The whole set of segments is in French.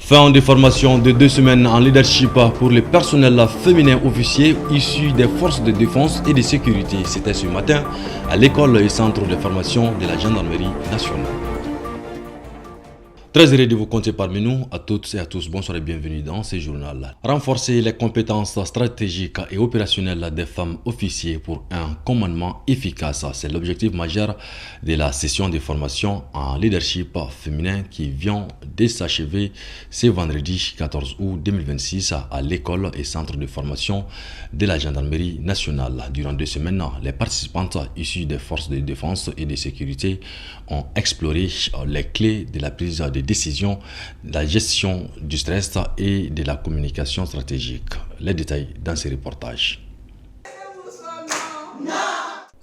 Fin de formation de 2 semaines en leadership pour le personnel féminin officier issu des forces de défense et de sécurité. C'était ce matin à l'école et centre de formation de la gendarmerie nationale. Très heureux de vous compter parmi nous, à toutes et à tous. Bonsoir et bienvenue dans ce journal. Renforcer les compétences stratégiques et opérationnelles des femmes officiers pour un commandement efficace. C'est l'objectif majeur de la session de formation en leadership féminin qui vient de s'achever ce vendredi 14 août 2026 à l'école et centre de formation de la gendarmerie nationale. Durant 2 semaines, les participantes issues des forces de défense et de sécurité ont exploré les clés de la prise de décision, de la gestion du stress et de la communication stratégique. Les détails dans ce reportage.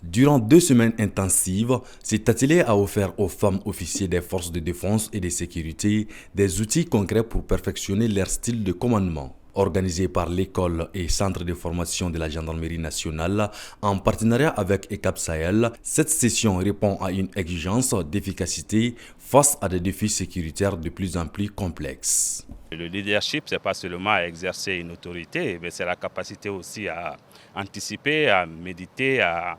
Durant 2 semaines intensives, cet atelier a offert aux femmes officiers des forces de défense et de sécurité des outils concrets pour perfectionner leur style de commandement. Organisé par l'école et centre de formation de la gendarmerie nationale en partenariat avec ECAP Sahel, cette session répond à une exigence d'efficacité face à des défis sécuritaires de plus en plus complexes. Le leadership, ce n'est pas seulement exercer une autorité, mais c'est la capacité aussi à anticiper, à méditer, à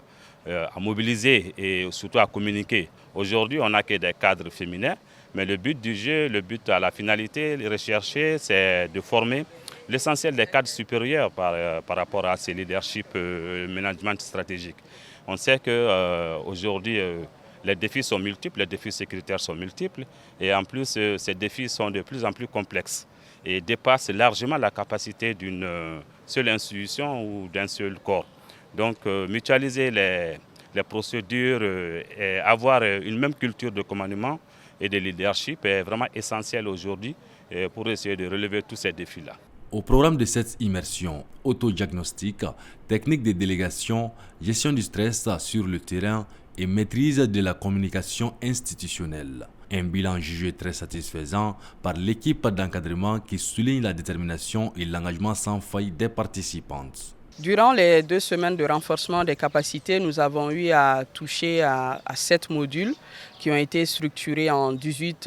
mobiliser et surtout à communiquer. Aujourd'hui, on n'a que des cadres féminins, mais le but du jeu, le but à la finalité recherchée, c'est de former l'essentiel des cadres supérieurs par rapport à ces leadership management stratégique. On sait qu'aujourd'hui, les défis sont multiples, les défis sécuritaires sont multiples et en plus, ces défis sont de plus en plus complexes et dépassent largement la capacité d'une seule institution ou d'un seul corps. Donc, mutualiser les procédures et avoir une même culture de commandement et de leadership est vraiment essentiel aujourd'hui pour essayer de relever tous ces défis-là. Au programme de cette immersion, autodiagnostic, technique de délégation, gestion du stress sur le terrain et maîtrise de la communication institutionnelle. Un bilan jugé très satisfaisant par l'équipe d'encadrement qui souligne la détermination et l'engagement sans faille des participantes. Durant les 2 semaines de renforcement des capacités, nous avons eu à toucher à 7 modules qui ont été structurés en 18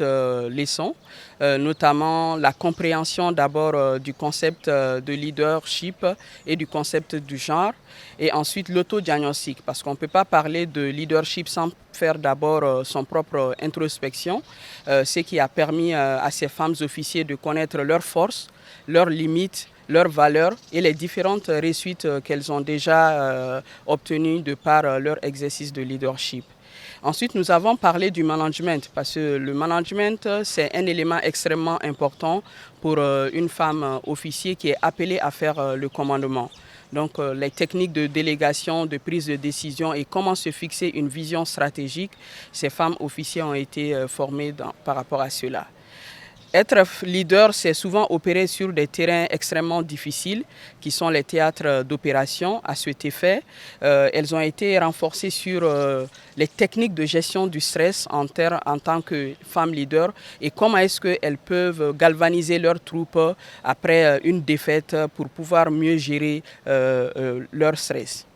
leçons, notamment la compréhension d'abord du concept de leadership et du concept du genre, et ensuite l'autodiagnostic, parce qu'on ne peut pas parler de leadership sans faire d'abord son propre introspection, ce qui a permis à ces femmes officiers de connaître leurs forces, leurs limites, leurs valeurs et les différentes réussites qu'elles ont déjà obtenues de par leur exercice de leadership. Ensuite, nous avons parlé du management parce que le management, c'est un élément extrêmement important pour une femme officier qui est appelée à faire le commandement. Donc, les techniques de délégation, de prise de décision et comment se fixer une vision stratégique, ces femmes officiers ont été formées par rapport à cela. Être leader, c'est souvent opérer sur des terrains extrêmement difficiles, qui sont les théâtres d'opération. À cet effet, elles ont été renforcées sur les techniques de gestion du stress en tant que femmes leaders et comment est-ce qu'elles peuvent galvaniser leurs troupes après une défaite pour pouvoir mieux gérer leur stress.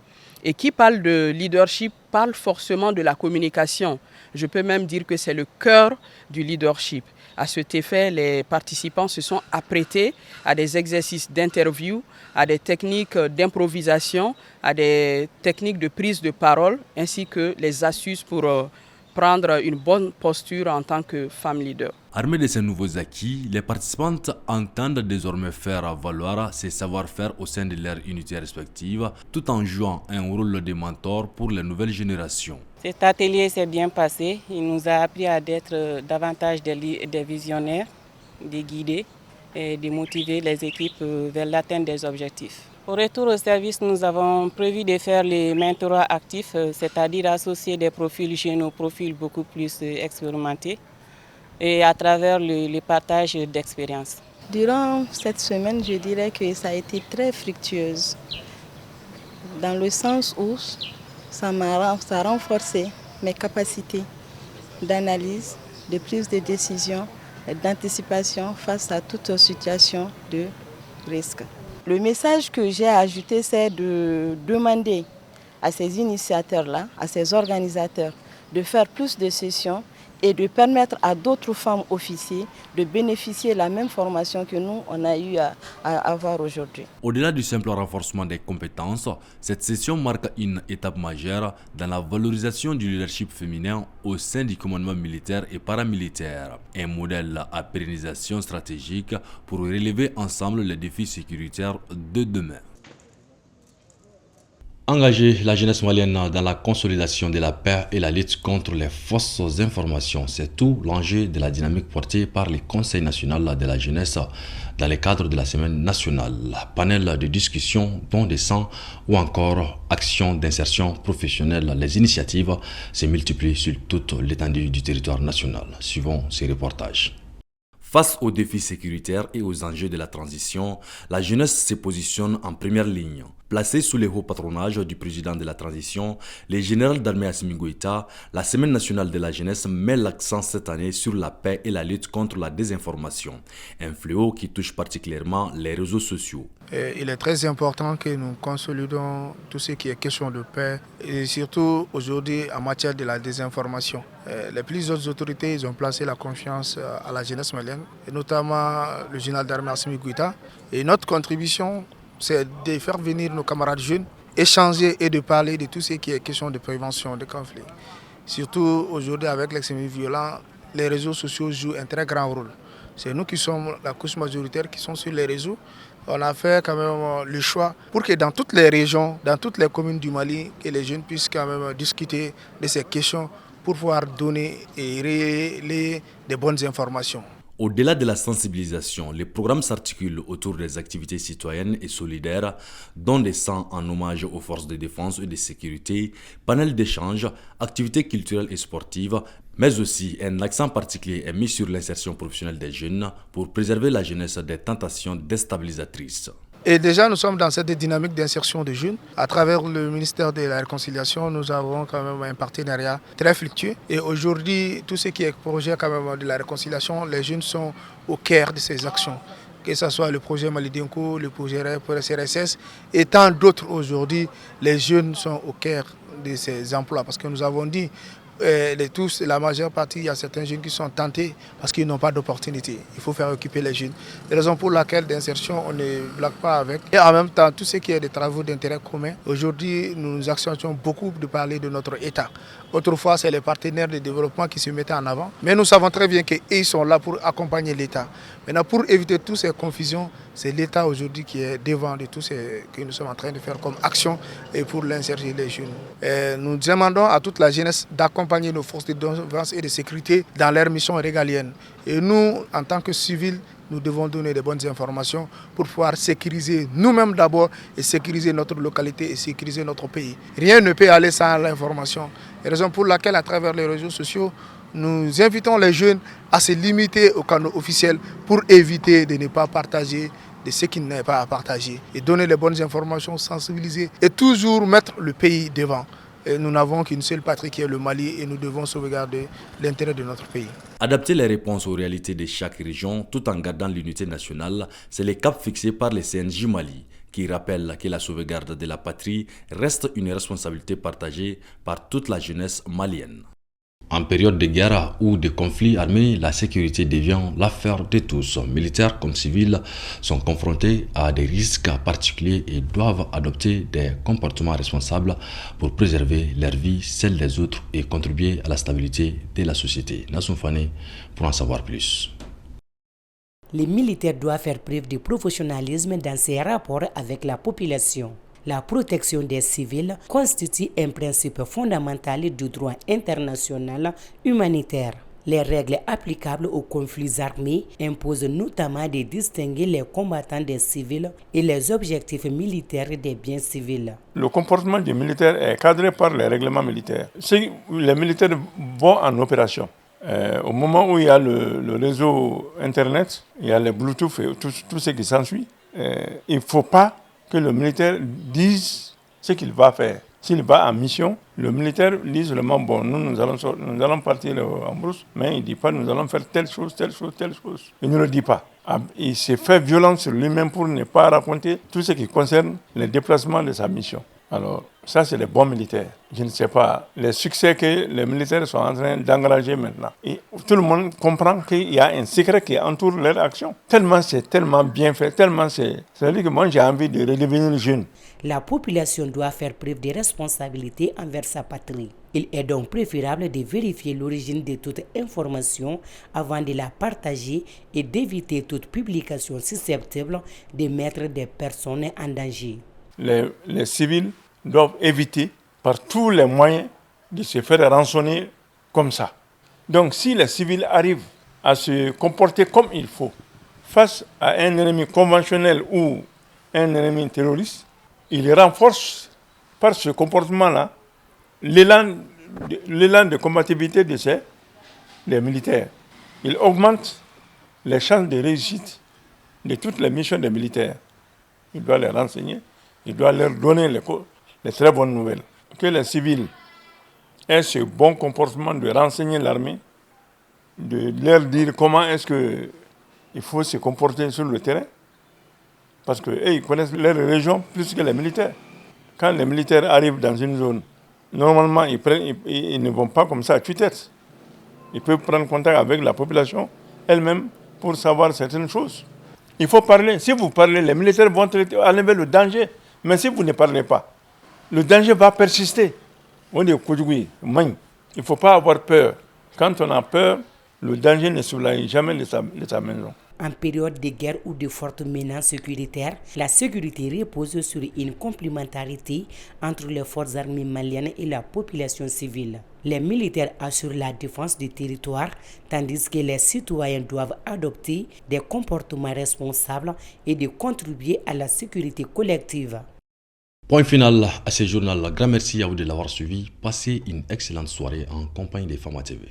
Et qui parle de leadership parle forcément de la communication. Je peux même dire que c'est le cœur du leadership. À cet effet, les participants se sont apprêtés à des exercices d'interview, à des techniques d'improvisation, à des techniques de prise de parole, ainsi que les astuces pour prendre une bonne posture en tant que femme leader. Armées de ces nouveaux acquis, les participantes entendent désormais faire valoir ces savoir-faire au sein de leurs unités respectives, tout en jouant un rôle de mentor pour les nouvelles générations. Cet atelier s'est bien passé. Il nous a appris à être davantage des visionnaires, de guider et de motiver les équipes vers l'atteinte des objectifs. Au retour au service, nous avons prévu de faire les mentorats actifs, c'est-à-dire associer des profils jeunes aux profils beaucoup plus expérimentés et à travers le partage d'expériences. Durant cette semaine, je dirais que ça a été très fructueuse, dans le sens où ça a renforcé mes capacités d'analyse, de prise de décision et d'anticipation face à toute situation de risque. Le message que j'ai ajouté, c'est de demander à ces initiateurs-là, à ces organisateurs, de faire plus de sessions et de permettre à d'autres femmes officiers de bénéficier de la même formation que nous, on a eu à avoir aujourd'hui. Au-delà du simple renforcement des compétences, cette session marque une étape majeure dans la valorisation du leadership féminin au sein du commandement militaire et paramilitaire. Un modèle à pérennisation stratégique pour relever ensemble les défis sécuritaires de demain. Engager la jeunesse malienne dans la consolidation de la paix et la lutte contre les fausses informations, c'est tout l'enjeu de la dynamique portée par le Conseil national de la jeunesse dans le cadre de la semaine nationale. Panel de discussion, dons de sang ou encore actions d'insertion professionnelle, les initiatives se multiplient sur toute l'étendue du territoire national. Suivons ces reportages. Face aux défis sécuritaires et aux enjeux de la transition, la jeunesse se positionne en première ligne. Placée sous le haut patronage du président de la transition, le général d'armée Assimi Goïta, la Semaine nationale de la jeunesse met l'accent cette année sur la paix et la lutte contre la désinformation, un fléau qui touche particulièrement les réseaux sociaux. Il est très important que nous consolidons tout ce qui est question de paix et surtout aujourd'hui en matière de la désinformation. Les plusieurs autorités ils ont placé la confiance à la jeunesse malienne, et notamment le général d'armée Assimi Goïta. Et notre contribution, c'est de faire venir nos camarades jeunes, échanger et de parler de tout ce qui est question de prévention des conflits. Surtout aujourd'hui avec l'extrémisme violent, les réseaux sociaux jouent un très grand rôle. C'est nous qui sommes la couche majoritaire qui sont sur les réseaux. On a fait quand même le choix pour que dans toutes les régions, dans toutes les communes du Mali, que les jeunes puissent quand même discuter de ces questions pour pouvoir donner et relayer des bonnes informations. Au-delà de la sensibilisation, les programmes s'articulent autour des activités citoyennes et solidaires, dont des sang en hommage aux forces de défense et de sécurité, panels d'échange, activités culturelles et sportives, mais aussi un accent particulier est mis sur l'insertion professionnelle des jeunes pour préserver la jeunesse des tentations déstabilisatrices. Et déjà, nous sommes dans cette dynamique d'insertion des jeunes. À travers le ministère de la Réconciliation, nous avons quand même un partenariat très fructueux. Et aujourd'hui, tout ce qui est projet quand même de la réconciliation, les jeunes sont au cœur de ces actions. Que ce soit le projet Malidenko, le projet CRSS et tant d'autres aujourd'hui, les jeunes sont au cœur de ces emplois. Parce que nous avons dit, tous, la majeure partie, il y a certains jeunes qui sont tentés parce qu'ils n'ont pas d'opportunité. Il faut faire occuper les jeunes. C'est la raison pour laquelle d'insertion, on ne blague pas avec. Et en même temps, tout ce qui est des travaux d'intérêt commun, aujourd'hui, nous accentuons beaucoup de parler de notre État. Autrefois, c'est les partenaires de développement qui se mettaient en avant. Mais nous savons très bien qu'ils sont là pour accompagner l'État. Maintenant, pour éviter toutes ces confusions, c'est l'État aujourd'hui qui est devant de tout ce que nous sommes en train de faire comme action et pour l'insérer les jeunes. Et nous demandons à toute la jeunesse d'accompagner nos forces de défense et de sécurité dans leur mission régalienne. Et nous, en tant que civils, nous devons donner des bonnes informations pour pouvoir sécuriser nous-mêmes d'abord et sécuriser notre localité et sécuriser notre pays. Rien ne peut aller sans l'information. C'est la raison pour laquelle, à travers les réseaux sociaux, nous invitons les jeunes à se limiter aux canaux officiels pour éviter de ne pas partager de ce qui n'est pas à partager et donner les bonnes informations, sensibiliser et toujours mettre le pays devant. Et nous n'avons qu'une seule patrie qui est le Mali et nous devons sauvegarder l'intérêt de notre pays. Adapter les réponses aux réalités de chaque région tout en gardant l'unité nationale, c'est le cap fixé par le CNJ Mali, qui rappelle que la sauvegarde de la patrie reste une responsabilité partagée par toute la jeunesse malienne. En période de guerre ou de conflit armé, la sécurité devient l'affaire de tous. Militaires comme civils sont confrontés à des risques particuliers et doivent adopter des comportements responsables pour préserver leur vie, celle des autres et contribuer à la stabilité de la société. Nassoum Fane pour en savoir plus. Les militaires doivent faire preuve de professionnalisme dans ses rapports avec la population. La protection des civils constitue un principe fondamental du droit international humanitaire. Les règles applicables aux conflits armés imposent notamment de distinguer les combattants des civils et les objectifs militaires des biens civils. Le comportement des militaires est cadré par les règlements militaires. Si les militaires vont en opération, au moment où il y a le réseau Internet, il y a les Bluetooth et tout ce qui s'ensuit, il ne faut pas que le militaire dise ce qu'il va faire. S'il va en mission, le militaire dit seulement, bon, nous allons partir en brousse, mais il ne dit pas, nous allons faire telle chose, telle chose, telle chose. Il ne le dit pas. Il s'est fait violence sur lui-même pour ne pas raconter tout ce qui concerne les déplacements de sa mission. Alors, Ça, c'est les bons militaires. Je ne sais pas les succès que les militaires sont en train d'engager maintenant. Et tout le monde comprend qu'il y a un secret qui entoure leur action. Tellement c'est tellement bien fait, tellement c'est... C'est-à-dire que moi, j'ai envie de redevenir jeune. La population doit faire preuve de responsabilité envers sa patrie. Il est donc préférable de vérifier l'origine de toute information avant de la partager et d'éviter toute publication susceptible de mettre des personnes en danger. Les civils doivent éviter par tous les moyens de se faire rançonner comme ça. Donc si les civils arrivent à se comporter comme il faut face à un ennemi conventionnel ou un ennemi terroriste, ils renforcent par ce comportement-là l'élan de combativité de les militaires. Il augmente les chances de réussite de toutes les missions des militaires. Il doit les renseigner, il doit leur donner les très bonnes nouvelles. Que les civils aient ce bon comportement de renseigner l'armée, de leur dire comment est-ce qu'il faut se comporter sur le terrain. Parce qu'ils connaissent leur région plus que les militaires. Quand les militaires arrivent dans une zone, normalement, ils ne vont pas comme ça à tue-tête. Ils peuvent prendre contact avec la population elle-même pour savoir certaines choses. Il faut parler. Si vous parlez, les militaires vont enlever le danger. Mais si vous ne parlez pas, le danger va persister. On dit il ne faut pas avoir peur. Quand on a peur, le danger ne s'éloigne jamais de sa maison. En période de guerre ou de fortes menaces sécuritaires, la sécurité repose sur une complémentarité entre les forces armées maliennes et la population civile. Les militaires assurent la défense du territoire, tandis que les citoyens doivent adopter des comportements responsables et de contribuer à la sécurité collective. Point final à ce journal. Grand merci à vous de l'avoir suivi. Passez une excellente soirée en compagnie des Fama TV.